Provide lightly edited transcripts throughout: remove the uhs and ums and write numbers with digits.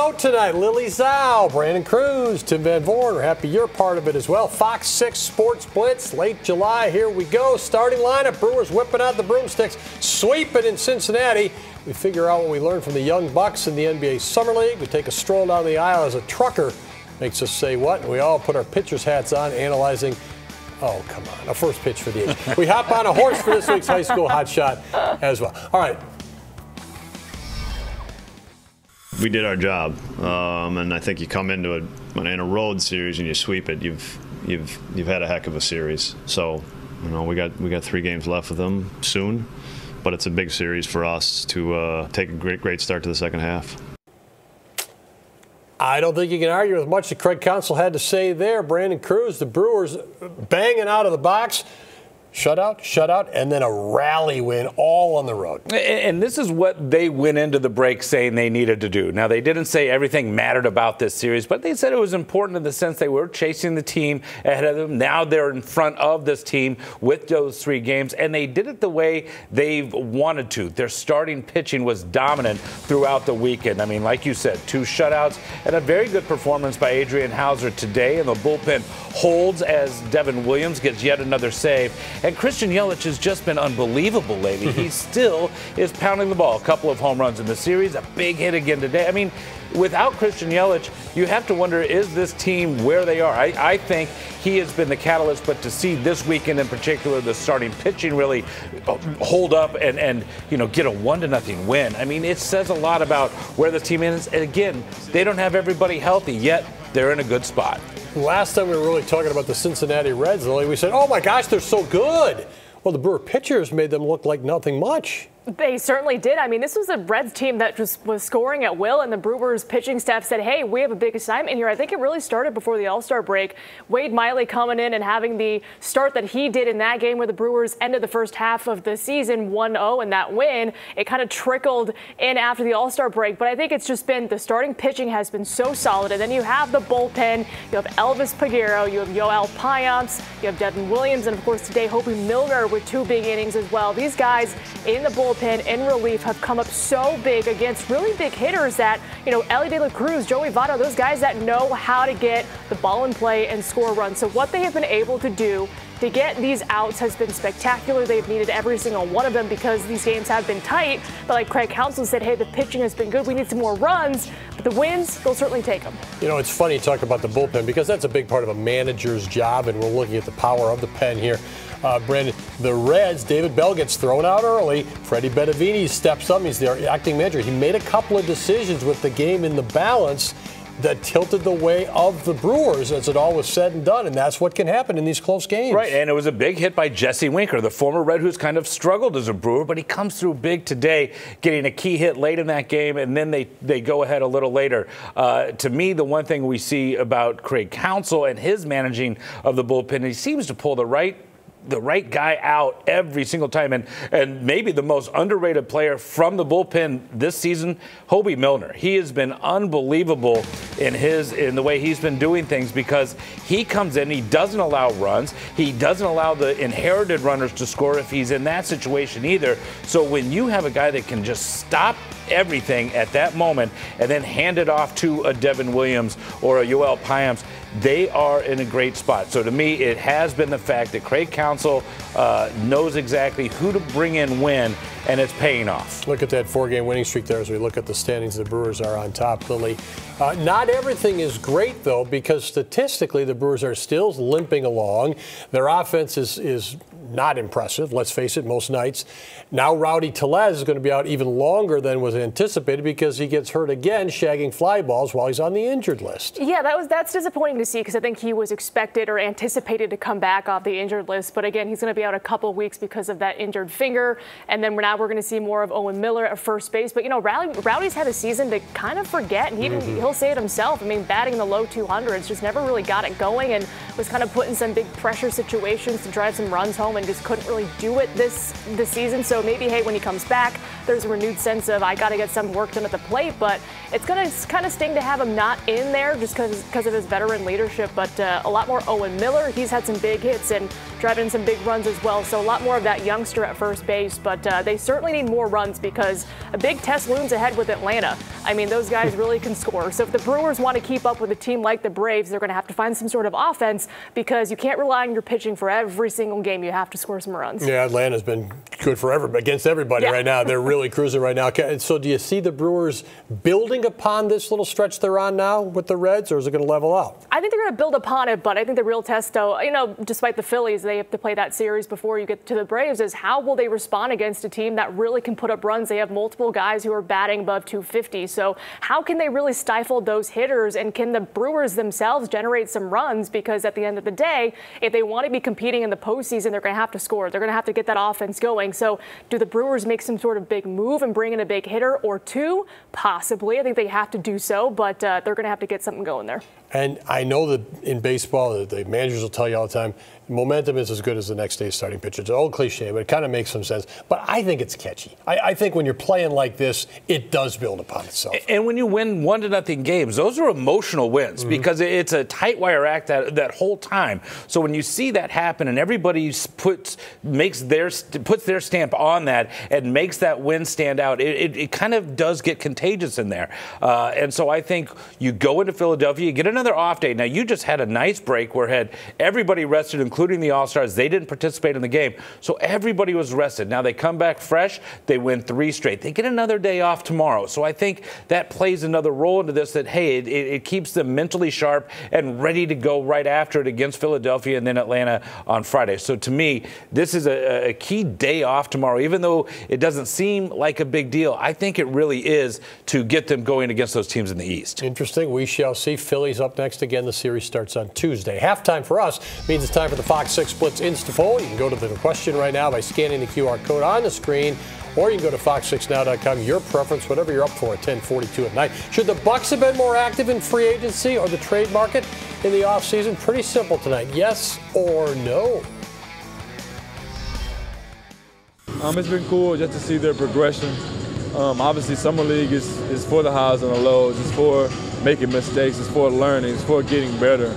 out tonight. Lily Zhao, Brandon Cruz, Tim Van Vorn. We're happy you're part of it as well. Fox 6 Sports Blitz, late July. Here we go. Starting lineup. Brewers whipping out the broomsticks, sweeping in Cincinnati. We figure out what we learned from the Young Bucks in the NBA Summer League. We take a stroll down the aisle as a trucker makes us say what. And we all put our pitcher's hats on, analyzing. Oh, come on. A first pitch for the age. We hop on a horse for this week's high school hot shot as well. All right. We did our job, and I think you come into it in a road series and you sweep it. You've had a heck of a series. So, you know, we got 3 games left with them soon, but it's a big series for us to take a great start to the second half. I don't think you can argue with much that Craig Counsell had to say there. Brandon Cruz, the Brewers banging out of the box. Shutout, and then a rally win all on the road. And this is what they went into the break saying they needed to do. Now, they didn't say everything mattered about this series, but they said it was important in the sense they were chasing the team ahead of them. Now they're in front of this team with those 3 games, and they did it the way they've wanted to. Their starting pitching was dominant throughout the weekend. I mean, like you said, 2 shutouts and a very good performance by Adrian Hauser today, and the bullpen holds as Devin Williams gets yet another save. And Christian Yelich has just been unbelievable lately. He still is pounding the ball. A couple of home runs in the series, a big hit again today. I mean, without Christian Yelich, you have to wonder, is this team where they are? I think he has been the catalyst, but to see this weekend in particular, the starting pitching really hold up and you know, get a 1-0 win. I mean, it says a lot about where the team is. And again, they don't have everybody healthy, yet they're in a good spot. Last time we were really talking about the Cincinnati Reds, Lily, we said, oh my gosh, they're so good. Well, the Brewer pitchers made them look like nothing much. They certainly did. I mean, this was a Reds team that just was scoring at will, and the Brewers pitching staff said, hey, we have a big assignment here. I think it really started before the All-Star break. Wade Miley coming in and having the start that he did in that game where the Brewers ended the first half of the season 1-0 and that win. It kind of trickled in after the All-Star break, but I think it's just been the starting pitching has been so solid. And then you have the bullpen. You have Elvis Peguero. You have Yoel Payamps. You have Devin Williams. And, of course, today, Hoby Milner with 2 big innings as well. These guys in the bullpen in relief have come up so big against really big hitters that, you know, Elly De La Cruz, Joey Votto, those guys that know how to get the ball in play and score runs. So what they have been able to do to get these outs has been spectacular. They've needed every single one of them because these games have been tight. But like Craig Counsell said, hey, the pitching has been good. We need some more runs. But the wins, they'll certainly take them. You know, it's funny you talk about the bullpen because that's a big part of a manager's job, and we're looking at the power of the pen here. Brandon, the Reds, David Bell gets thrown out early. Freddie Bettavini steps up. He's the acting manager. He made a couple of decisions with the game in the balance that tilted the way of the Brewers as it all was said and done, and that's what can happen in these close games. Right, and it was a big hit by Jesse Winker, the former Red who's kind of struggled as a Brewer, but he comes through big today, getting a key hit late in that game, and then they go ahead a little later. To me, the one thing we see about Craig Counsell and his managing of the bullpen, he seems to pull the right guy out every single time. And maybe the most underrated player from the bullpen this season, Hoby Milner. He has been unbelievable in the way he's been doing things because he comes in, he doesn't allow runs. He doesn't allow the inherited runners to score if he's in that situation either. So when you have a guy that can just stop everything at that moment and then hand it off to a Devin Williams or a Yoel Payamps, they are in a great spot. So to me, it has been the fact that Craig Counsell knows exactly who to bring in when, and it's paying off. Look at that 4-game winning streak there as we look at the standings. The Brewers are on top, Lily. Not everything is great, though, because statistically the Brewers are still limping along. Their offense is not impressive, let's face it, most nights. Now Rowdy Tellez is going to be out even longer than was anticipated because he gets hurt again shagging fly balls while he's on the injured list. Yeah, that's disappointing to see because I think he was expected or anticipated to come back off the injured list. But again, he's going to be out a couple of weeks because of that injured finger. And then we're going to see more of Owen Miller at first base. But, you know, Rowdy's had a season to kind of forget, and he'll say it himself. I mean, batting in the low 200s, just never really got it going. And was kind of put in some big pressure situations to drive some runs home and just couldn't really do it this season. So maybe, hey, when he comes back, there's a renewed sense of I got to get some work done at the plate. But it's going to kind of sting to have him not in there just because of his veteran leadership. But a lot more Owen Miller. He's had some big hits and driving some big runs as well. So a lot more of that youngster at first base. But they certainly need more runs because a big test looms ahead with Atlanta. I mean, those guys really can score. So if the Brewers want to keep up with a team like the Braves, they're going to have to find some sort of offense because you can't rely on your pitching for every single game. You have to score some runs. Yeah, Atlanta's been good for against everybody right now. They're really cruising right now. So do you see the Brewers building upon this little stretch they're on now with the Reds, or is it going to level out? I think they're going to build upon it, but I think the real test, though, despite the Phillies, they have to play that series before you get to the Braves, is how will they respond against a team that really can put up runs? They have multiple guys who are batting above 250. So how can they really stifle those hitters, and can the Brewers themselves generate some runs? Because at the end of the day, if they want to be competing in the postseason, they're going to have to score. They're going to have to get that offense going. So do the Brewers make some sort of big move and bring in a big hitter or two? Possibly. I think they have to do so, but they're going to have to get something going there. And I know that in baseball, the managers will tell you all the time, momentum is as good as the next day's starting pitcher. It's an old cliche, but it kind of makes some sense. But I think it's catchy. I think when you're playing like this, it does build upon itself. And when you win 1-0 games, those are emotional wins because it's a tight wire act that whole time. So when you see that happen and everybody puts their stamp on that and makes that win stand out, it kind of does get contagious in there. And so I think you go into Philadelphia, you get another off day. Now, you just had a nice break where had everybody rested, including the All-Stars. They didn't participate in the game, so everybody was rested. Now they come back fresh. They win 3 straight. They get another day off tomorrow. So I think that plays another role into this, that, hey, it keeps them mentally sharp and ready to go right after it against Philadelphia and then Atlanta on Friday. So to me, this is a key day off tomorrow. Even though it doesn't seem like a big deal, I think it really is to get them going against those teams in the East. Interesting. We shall see. Phillies up next. Again, the series starts on Tuesday. Halftime for us means it's time for the Fox 6 Blitz Insta Poll. You can go to the question right now by scanning the QR code on the screen, or you can go to fox6now.com. Your preference, whatever you're up for at 10:42 at night. Should the Bucks have been more active in free agency or the trade market in the offseason? Pretty simple tonight. Yes or no? It's been cool just to see their progression. Obviously, Summer League is for the highs and the lows. It's for making mistakes. It's for learning. It's for getting better.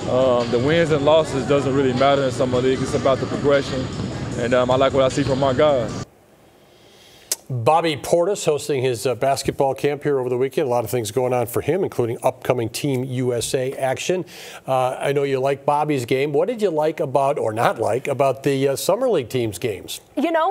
The wins and losses doesn't really matter in Summer League. It's about the progression. And I like what I see from our guys. Bobby Portis hosting his basketball camp here over the weekend. A lot of things going on for him, including upcoming Team USA action. I know you like Bobby's game. What did you like about, or not like, about the Summer League team's games?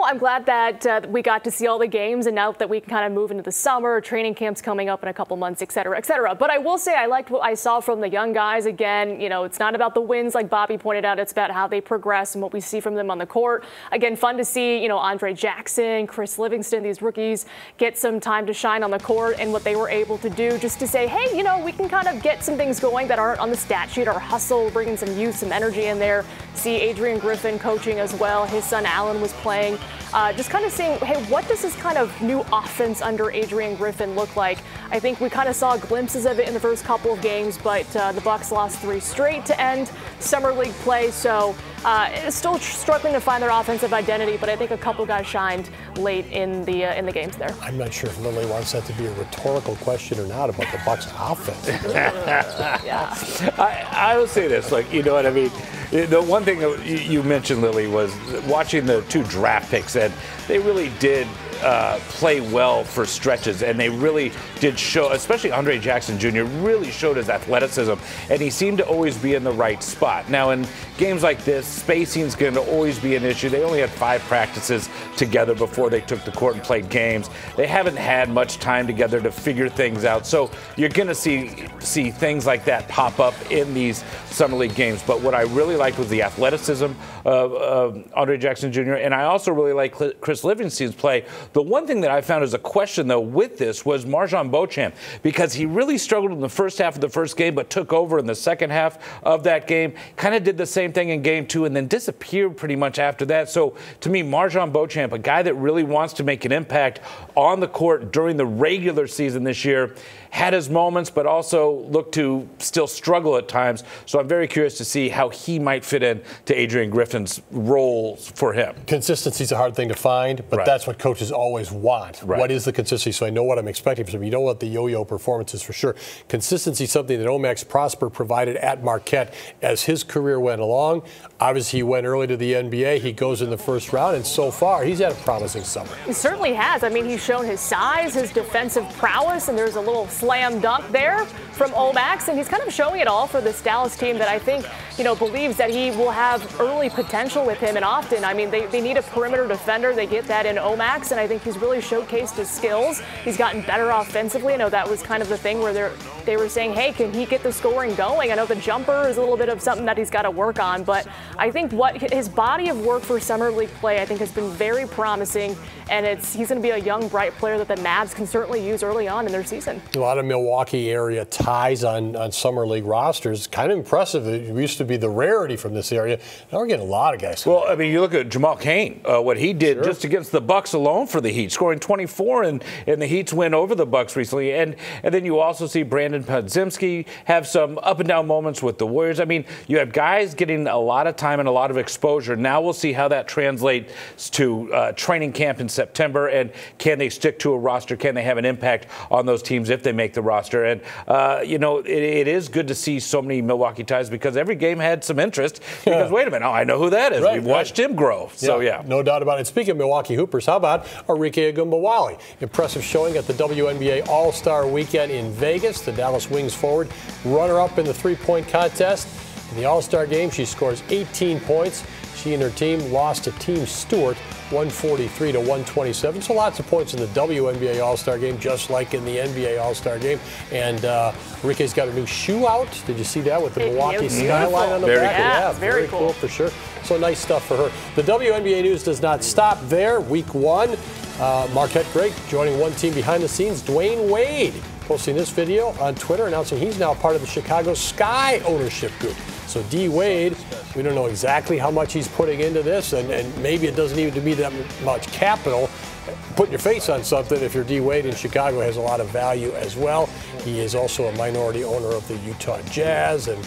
I'm glad that we got to see all the games, and now that we can kind of move into the summer, training camps coming up in a couple months, et cetera, et cetera. But I will say I liked what I saw from the young guys. Again, it's not about the wins like Bobby pointed out. It's about how they progress and what we see from them on the court. Again, fun to see, Andre Jackson, Chris Livingston, these rookies get some time to shine on the court and what they were able to do just to say, hey, we can kind of get some things going that aren't on the stat sheet. Our hustle, bringing some youth, some energy in there. See Adrian Griffin coaching as well. His son Allen was playing. Just kind of saying, hey, what does this kind of new offense under Adrian Griffin look like? I think we kind of saw glimpses of it in the first couple of games, but the Bucks lost 3 straight to end Summer League play. So it's still struggling to find their offensive identity, but I think a couple guys shined late in the games there. I'm not sure if Lily wants that to be a rhetorical question or not about the Bucks offense. Yeah. I will say this, you know what I mean? The one thing that you mentioned, Lily, was watching the 2 draft picks, and they really did play well for stretches, and they really did show, especially Andre Jackson Jr. really showed his athleticism, and he seemed to always be in the right spot. Now, in games like this, spacing is going to always be an issue. They only had 5 practices together before they took the court and played games. They haven't had much time together to figure things out, so you're going to see things like that pop up in these Summer League games. But what I really liked was the athleticism of Andre Jackson Jr., and I also really like Chris Livingston's play. The one thing that I found as a question, though, with this was Marjon Beauchamp, because he really struggled in the first half of the first game, but took over in the second half of that game, kind of did the same thing in game 2, and then disappeared pretty much after that. So, to me, Marjon Beauchamp, a guy that really wants to make an impact on the court during the regular season this year, had his moments, but also looked to still struggle at times. So I'm very curious to see how he might fit in to Adrian Griffin's roles for him. Consistency is a hard thing to find, but that's what coaches always want. What is the consistency? So I know what I'm expecting from him. You know what the yo-yo performance is for sure. Consistency is something that Omax Prosper provided at Marquette as his career went along. Obviously, he went early to the NBA. He goes in the first round, and so far, he's had a promising summer. He certainly has. I mean, he's shown his size, his defensive prowess, and there's a little slam dunk there from Omax, and he's kind of showing it all for this Dallas team that I think, believes that he will have early potential with him. And often, I mean, they need a perimeter defender. They get that in Omax, and I think he's really showcased his skills. He's gotten better offensively. I know that was kind of the thing where they were saying, hey, can he get the scoring going? I know the jumper is a little bit of something that he's got to work on, but I think his body of work for summer league play, I think, has been very promising, and he's going to be a young, bright player that the Mavs can certainly use early on in their season. A lot of Milwaukee area ties on summer league rosters. Kind of impressive. It used to be the rarity from this area. Now we're getting a lot of guys. Well, I mean, you look at Jamal Cain, what he did just against the Bucks alone for the Heat, scoring 24 in the Heat's win over the Bucks recently. And then you also see Brandon Podziemski have some up and down moments with the Warriors. I mean, you have guys getting a lot of time and a lot of exposure. Now we'll see how that translates to training camp in September, and can they stick to a roster? Can they have an impact on those teams if they make the roster? And, it is good to see so many Milwaukee ties, because every game had some interest. Because, wait a minute, I know who that is. We've watched him grow. So, no doubt about it. Speaking of Milwaukee Hoopers, how about Arike Ogunbowale? Impressive showing at the WNBA All-Star Weekend in Vegas. The Dallas Wings forward, runner-up in the three-point contest. In the All-Star game, she scores 18 points. She and her team lost to Team Stewart 143 to 127. So lots of points in the WNBA All-Star game, just like in the NBA All-Star game. And Rike's got a new shoe out. Did you see that with the Milwaukee skyline on the back? Yeah, very cool for sure. So nice stuff for her. The WNBA news does not stop there. Week 1, Marquette Gregg joining one team behind the scenes, Dwayne Wade, posting this video on Twitter announcing he's now part of the Chicago Sky ownership group. So D. Wade, we don't know exactly how much he's putting into this, and maybe it doesn't even be that much capital. Putting your face on something if you're D. Wade in Chicago has a lot of value as well. He is also a minority owner of the Utah Jazz and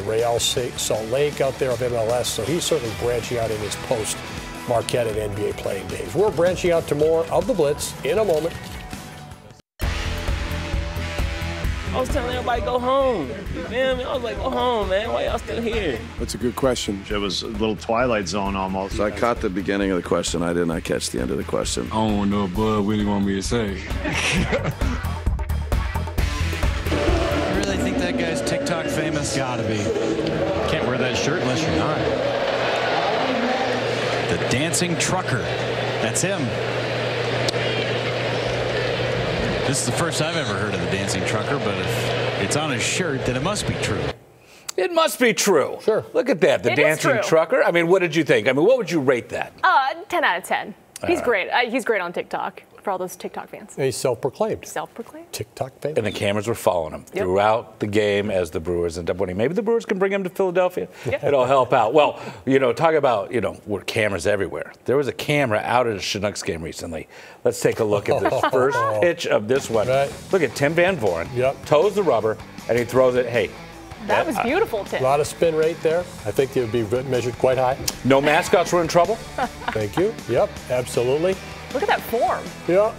Real Salt Lake out there of MLS, so he's certainly branching out in his post-Marquette and NBA playing days. We're branching out to more of the Blitz in a moment. I was telling everybody, go home. You feel me? I was like, go home, man. Why y'all still here? That's a good question. It was a little Twilight Zone almost. So I caught the beginning of the question. I did not catch the end of the question. I don't want to know what Bud really want me to say. You really think that guy's TikTok famous? Gotta be. Can't wear that shirt unless you're not. The dancing trucker. That's him. This is the first I've ever heard of the dancing trucker, but if it's on his shirt, then it must be true. It must be true. Sure. Look at that, the dancing trucker. I mean, what did you think? I mean, what would you rate that? 10 out of 10. He's great. He's great on TikTok for all those TikTok fans. And he's self-proclaimed. Self-proclaimed. TikTok fan. And the cameras were following him throughout the game as the Brewers ended up winning. Maybe the Brewers can bring him to Philadelphia. It'll help out. Well, talk about, with cameras everywhere. There was a camera out at a Chinooks game recently. Let's take a look at the first pitch of this one. Right. Look at Tim Van Voren. Toes the rubber, and he throws it. Hey. That was beautiful, Tim. A lot of spin rate there. I think they would be measured quite high. No mascots were in trouble. Thank you. Yep, absolutely. Look at that form. Yeah.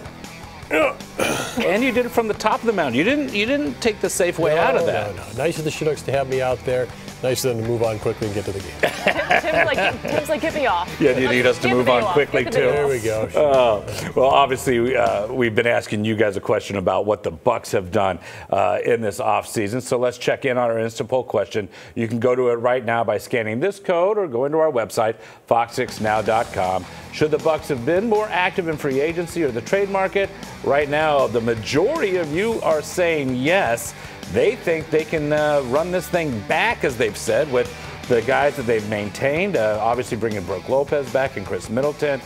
And you did it from the top of the mound. You didn't take the safe way out of that. No. Nice of the Chinooks to have me out there. Nice of them to move on quickly and get to the game. Tim's like, get me off. Yeah, do you need us to move on quickly, too? There we go. Well, obviously, we've been asking you guys a question about what the Bucks have done in this offseason. So let's check in on our instant poll question. You can go to it right now by scanning this code or go into our website, fox6now.com. Should the Bucks have been more active in free agency or the trade market? Right now, the majority of you are saying yes. They think they can run this thing back, as they've said, with the guys that they've maintained. Obviously bringing Brook Lopez back and Chris Middleton,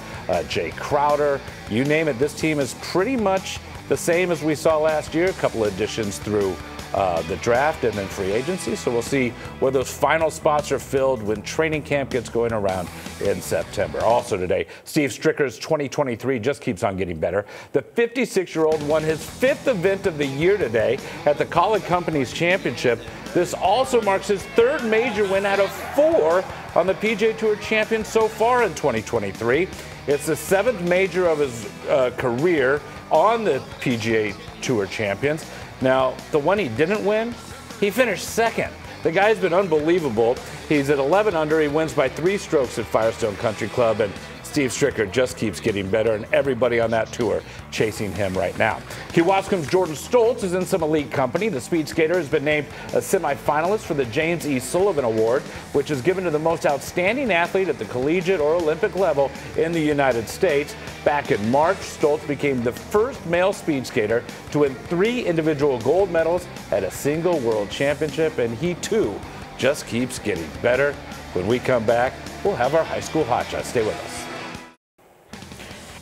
Jay Crowder. You name it, this team is pretty much the same as we saw last year. A couple of additions through the draft and then free agency. So we'll see where those final spots are filled when training camp gets going around in September. Also today, Steve Stricker's 2023 just keeps on getting better. The 56-year-old won his 5th event of the year today at the College Companies Championship. This also marks his 3rd major win out of 4 on the PGA Tour Champions so far in 2023. It's the 7th major of his career on the PGA Tour Champions. Now, the one he didn't win, he finished 2nd. The guy's been unbelievable. He's at 11 under. He wins by 3 strokes at Firestone Country Club, and Steve Stricker just keeps getting better, and everybody on that tour chasing him right now. Kewaskum's Jordan Stoltz is in some elite company. The speed skater has been named a semifinalist for the James E. Sullivan Award, which is given to the most outstanding athlete at the collegiate or Olympic level in the United States. Back in March, Stoltz became the first male speed skater to win 3 individual gold medals at a single world championship, and he too just keeps getting better. When we come back, we'll have our high school hotshot. Stay with us.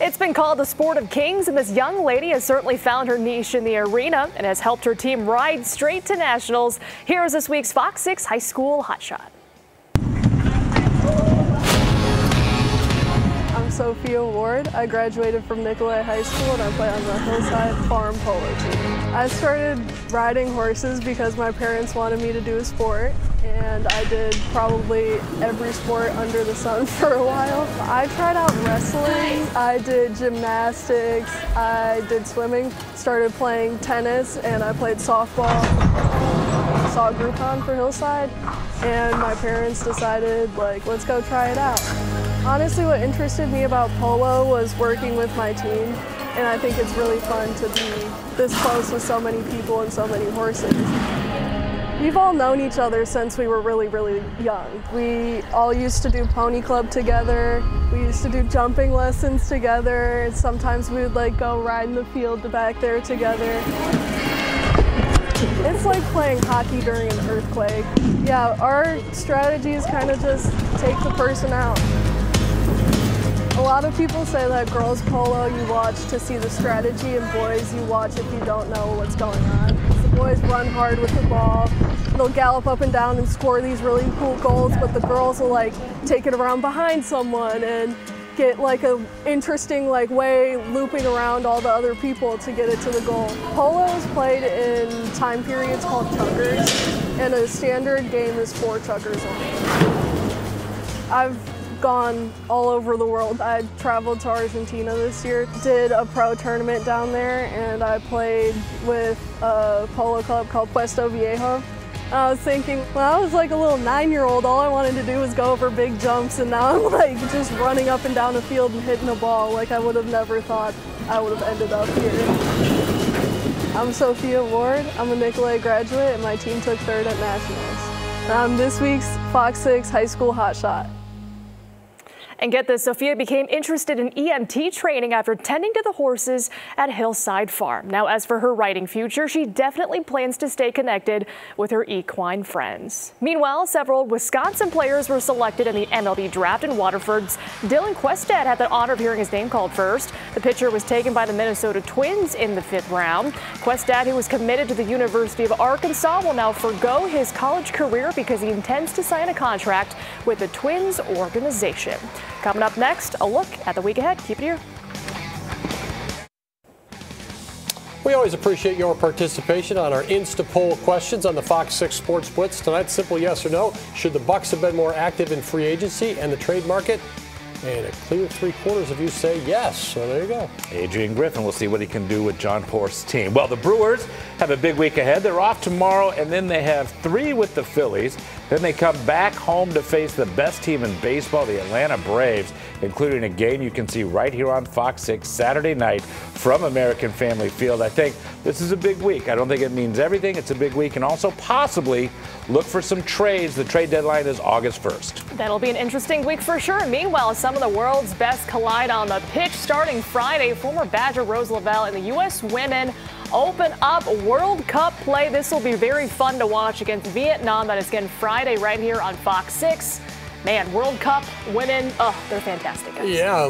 It's been called the sport of kings, and this young lady has certainly found her niche in the arena and has helped her team ride straight to nationals. Here is this week's Fox 6 High School Hotshot. I'm Sophia Ward. I graduated from Nicolay High School and I play on the Hillside Farm Polo team. I started riding horses because my parents wanted me to do a sport, and I did probably every sport under the sun for a while. I tried out wrestling, I did gymnastics, I did swimming, started playing tennis, and I played softball. Saw Groupon for Hillside, and my parents decided, like, let's go try it out. Honestly, what interested me about polo was working with my team, and I think it's really fun to be this close with so many people and so many horses. We've all known each other since we were really, really young. We all used to do pony club together. We used to do jumping lessons together. And sometimes we would like go ride in the field back there together. It's like playing hockey during an earthquake. Yeah, our strategy is kind of just take the person out. A lot of people say that girls polo you watch to see the strategy, and boys you watch if you don't know what's going on. The boys run hard with the ball. They'll gallop up and down and score these really cool goals, but the girls will like take it around behind someone and get like a interesting like way looping around all the other people to get it to the goal. Polo is played in time periods called chuggers, and a standard game is 4 chuggers only. I've gone all over the world. I traveled to Argentina this year, did a pro tournament down there, and I played with a polo club called Puesto Viejo. I was thinking, when I was like a little 9-year-old, all I wanted to do was go over big jumps, and now I'm like just running up and down the field and hitting a ball. Like I would have never thought I would have ended up here. I'm Sophia Ward. I'm a Nicolay graduate, and my team took 3rd at Nationals. I'm this week's Fox 6 High School Hotshot. And get this, Sophia became interested in EMT training after tending to the horses at Hillside Farm. Now, as for her riding future, she definitely plans to stay connected with her equine friends. Meanwhile, several Wisconsin players were selected in the MLB draft, and Waterford's Dylan Questad had the honor of hearing his name called first. The pitcher was taken by the Minnesota Twins in the 5th round. Questad, who was committed to the University of Arkansas, will now forgo his college career because he intends to sign a contract with the Twins organization. Coming up next, a look at the week ahead. Keep it here. We always appreciate your participation on our Insta poll questions on the Fox 6 Sports Blitz. Tonight, simple yes or no. Should the Bucks have been more active in free agency and the trade market? And a clear 3/4 of you say yes. So there you go. Adrian Griffin, we'll see what he can do with John Horst's team. Well, the Brewers have a big week ahead. They're off tomorrow, and then they have 3 with the Phillies. Then they come back home to face the best team in baseball, the Atlanta Braves, including a game you can see right here on Fox 6 Saturday night from American Family Field. I think this is a big week. I don't think it means everything. It's a big week, and also possibly look for some trades. The trade deadline is August 1st. That'll be an interesting week for sure. Meanwhile, some of the world's best collide on the pitch starting Friday. Former Badger Rose Lavelle and the U.S. women open up World Cup play. This will be very fun to watch against Vietnam. That is again Friday right here on Fox 6. man, World Cup women, they're fantastic, guys. Yeah,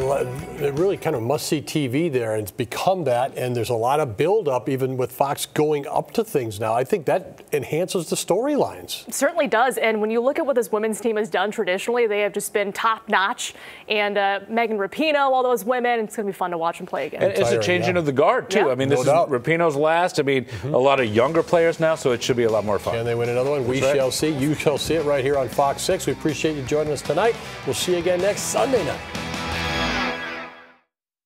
they're really kind of must-see TV there, and it's become that, and there's a lot of build-up even with Fox going up to things now. I think that enhances the storylines. It certainly does, and when you look at what this women's team has done traditionally, they have just been top-notch, and Megan Rapinoe, all those women, it's going to be fun to watch them play again. And it's a changing of the guard, too. Yeah. I mean, this is Rapinoe's last. I mean, a lot of younger players now, so it should be a lot more fun. Can they win another one? We shall see. You shall see it right here on Fox 6. We appreciate you joining us tonight. We'll see you again next Sunday night.